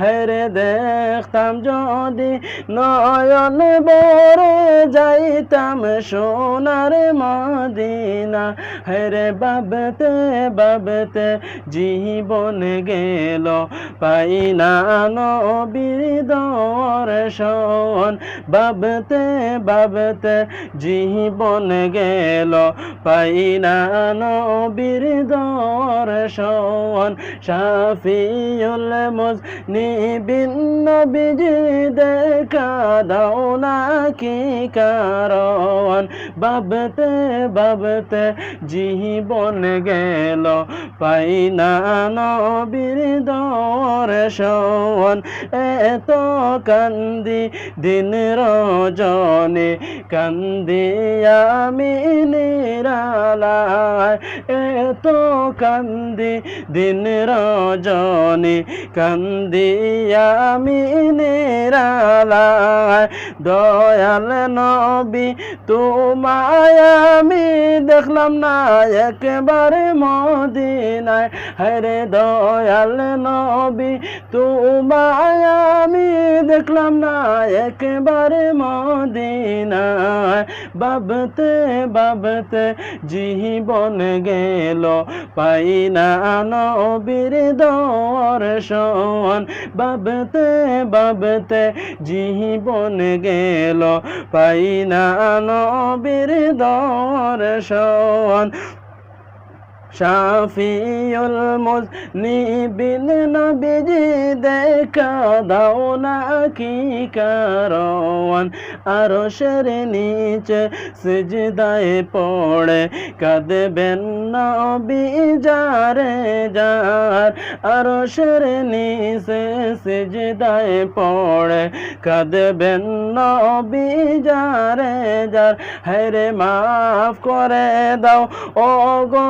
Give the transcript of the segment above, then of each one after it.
হেরে দেখতাম যদি নয়ন ভরে যাইতাম সোনার মদিনা। হেরে ভাবতে ভাবতে জীবন গেল পাই না নবীর দর্শন। ভাবতে ভাবতে জীবন গেল পাই না নবীর দর্শন। শাফিউল মুজনিবিন নবীজি দেখা দাও না কি কারণ। ভাবতে ভাবতে জীবন গেল পাই না নবীর দর্শন। এত কান্দি দিন রজনী কান্দি আমি নিরালায়। এত কান্দি দিন রজনী কান্দি আমি নিরালায়। দয়াল নবী তোমায় আমি দেখলাম না একবারে মদিনায়। হরে দয়াল নবী তোমায় আমি দেখলাম না একবারে মদিনায়। ভাবতে ভাবতে জীবন গেল পাই না নবীর দর্শন। ভাবতে ভাবতে জীবন গেল পাই না নবীর দর্শন। শাফিউল মুজনিবিন নবীজি দেখা দাও না কি কারণ। আরশের নিচে সিজদায় পড়ে কাঁদবেন নবী যারে যার। আরশের নিচে সিজদায় পড়ে কাঁদবেন নবী যারে যার। হেরে মাফ করে দাও ও গো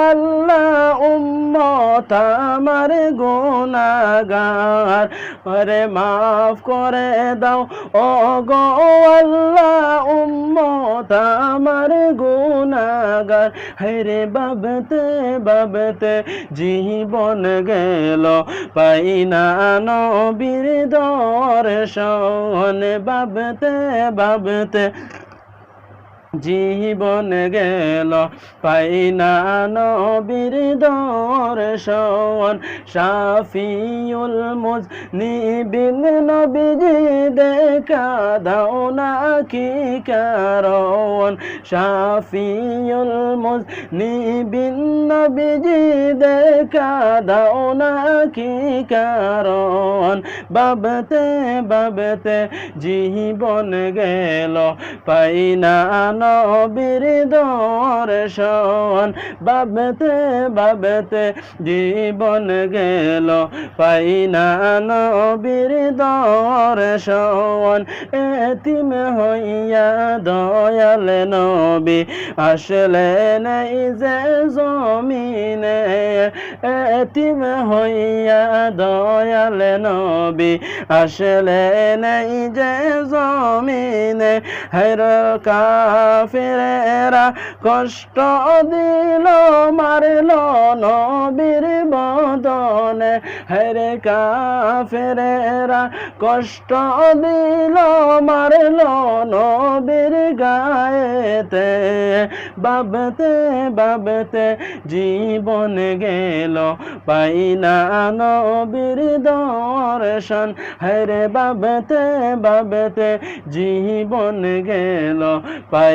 আল্লাহ উম্মত আমার গুনাহগার। আরে মাফ করে দাও ও গো আল্লাহ উম্মত আমার গুনাহগার। হেরে ভাবতে ভাবতে জীবন গেল পাই না নবীর দর্শন। ভাবতে ভাবতে জীবন গেল পাই না নবীর দর্শন। শাফিউল মুজনিবিন নবীজি দেখা দাও না কি কারণ। শাফিউল মুজনিবিন নবীজি দেখা দাও না কি কারণ। ভাবতে ভাবতে জীবন গেল পাই না নবীর দর্শন। ভাবতে ভাবতে জীবন গেল পাই না নবীর দর্শন। এতিম হইয়া দয়াল নবী আসলেন এই যে জমিনে। এতিম হইয়া দয়াল নবী আসলেন এই যে জমিনে। হের কাফেরেরা কষ্ট দিল মারল নবীর বদনে। হেরে কাফেরেরা কষ্ট দিল মারল নবীর গায়েতে। ভাবতে ভাবতে জীবন গেল পাই না নবীর দর্শন। হেরে ভাবতে ভাবতে জীবন গেল পাই